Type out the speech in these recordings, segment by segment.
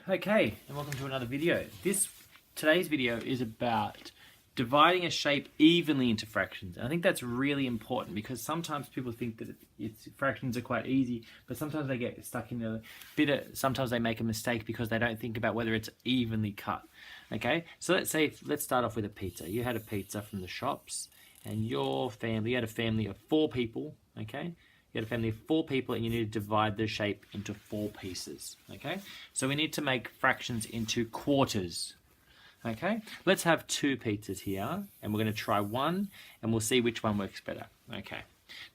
Okay, and welcome to another video. Today's video is about dividing a shape evenly into fractions. And I think that's really important because sometimes people think that fractions are quite easy, but sometimes they get stuck in a bit of, sometimes they make a mistake because they don't think about whether it's evenly cut. Okay, so let's start off with a pizza. You had a pizza from the shops and you had a family of 4 people, okay? You had a family of 4 people and you need to divide the shape into 4 pieces, okay? So we need to make fractions into quarters, okay? Let's have 2 pizzas here and we're going to try one and we'll see which one works better, okay?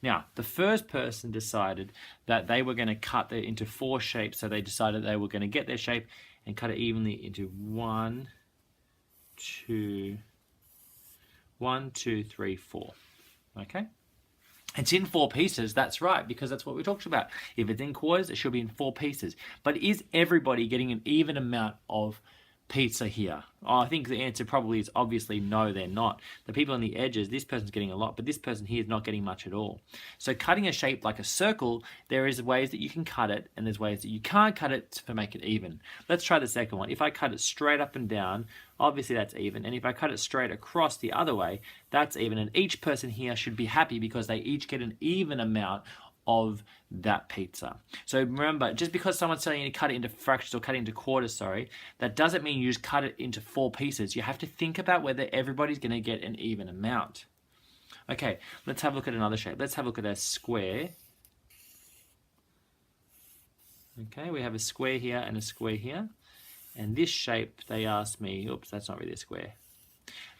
Now, the first person decided that they were going to cut it into 4 shapes, so they decided they were going to get their shape and cut it evenly into 1, 2, 3, 4, okay? It's in 4 pieces, that's right, because that's what we talked about. If it's in quarters, it should be in 4 pieces. But is everybody getting an even amount of pizza here? Oh, I think the answer probably is obviously no, they're not. The people on the edges, this person's getting a lot, but this person here is not getting much at all. So cutting a shape like a circle, there is ways that you can cut it, and there's ways that you can't cut it to make it even. Let's try the second one. If I cut it straight up and down, obviously that's even, and if I cut it straight across the other way, that's even, and each person here should be happy because they each get an even amount of that pizza. So remember, just because someone's telling you to cut it into fractions or cut it into quarters, that doesn't mean you just cut it into 4 pieces. You have to think about whether everybody's going to get an even amount. Okay, let's have a look at another shape. Let's have a look at a square. Okay, we have a square here and a square here. And this shape, they asked me, oops, that's not really a square.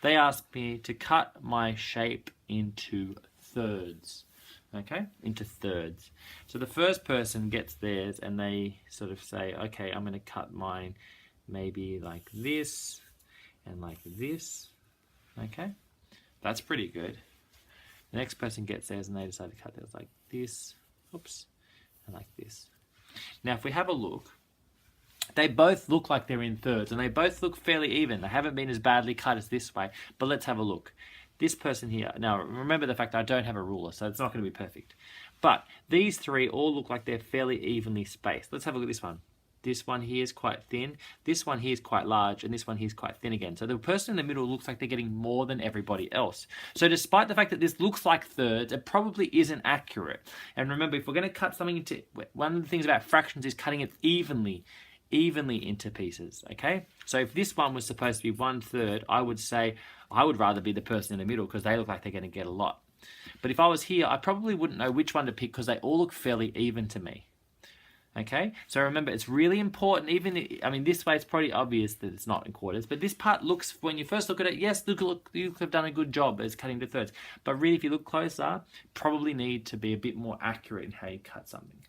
They asked me to cut my shape into thirds. Okay, into thirds. So the first person gets theirs and they sort of say, okay, I'm going to cut mine maybe like this and like this. Okay, that's pretty good. The next person gets theirs and they decide to cut theirs like this, oops, and like this. Now if we have a look, they both look like they're in thirds and they both look fairly even. They haven't been as badly cut as this way, but let's have a look. This person here, now remember the fact that I don't have a ruler, so it's not going to be perfect. But these 3 all look like they're fairly evenly spaced. Let's have a look at this one. This one here is quite thin, this one here is quite large, and this one here is quite thin again. So the person in the middle looks like they're getting more than everybody else. So despite the fact that this looks like thirds, it probably isn't accurate. And remember, if we're going to cut something into, one of the things about fractions is cutting it evenly into pieces, okay? So if this one was supposed to be 1/3, I would say I would rather be the person in the middle because they look like they're going to get a lot. But if I was here, I probably wouldn't know which one to pick because they all look fairly even to me. Okay, so remember, it's really important, this way it's probably obvious that it's not in quarters, but this part looks, when you first look at it, yes, look, you have done a good job as cutting to thirds. But really, if you look closer, probably need to be a bit more accurate in how you cut something.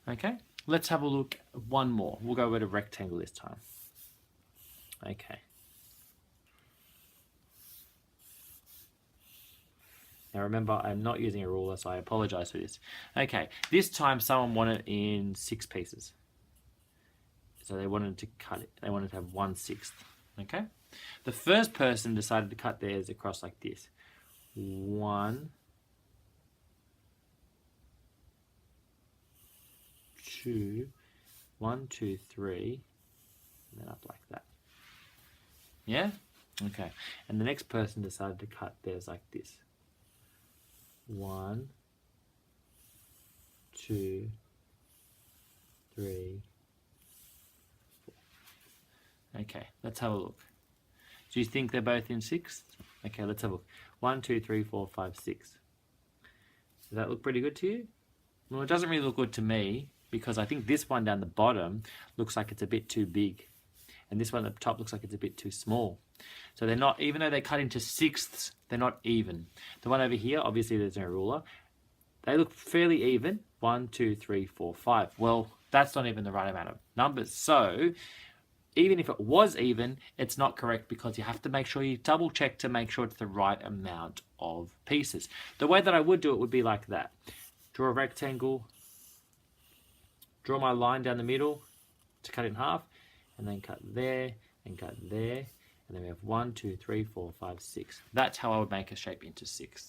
Okay, let's have a look at one more. We'll go with a rectangle this time. Okay. Now remember, I'm not using a ruler, so I apologize for this. Okay, this time someone wanted it in 6 pieces. So they wanted to cut it. They wanted to have 1/6. Okay? The first person decided to cut theirs across like this. 1, 2, 1, 2, 3, and then up like that. Yeah? Okay. And the next person decided to cut theirs like this. 1, 2, 3, 4. Okay, let's have a look. Do you think they're both in 6? Okay, let's have a look. 1, 2, 3, 4, 5, 6. Does that look pretty good to you? Well, it doesn't really look good to me because I think this one down the bottom looks like it's a bit too big. And this one at the top looks like it's a bit too small. So they're not, even though they cut into 6ths, they're not even. The one over here, obviously there's no ruler. They look fairly even. 1, 2, 3, 4, 5. Well, that's not even the right amount of numbers. So even if it was even, it's not correct because you have to make sure you double check to make sure it's the right amount of pieces. The way that I would do it would be like that. Draw a rectangle, draw my line down the middle to cut it in half, and then cut there, and cut there, and then we have 1, 2, 3, 4, 5, 6. That's how I would make a shape into 6.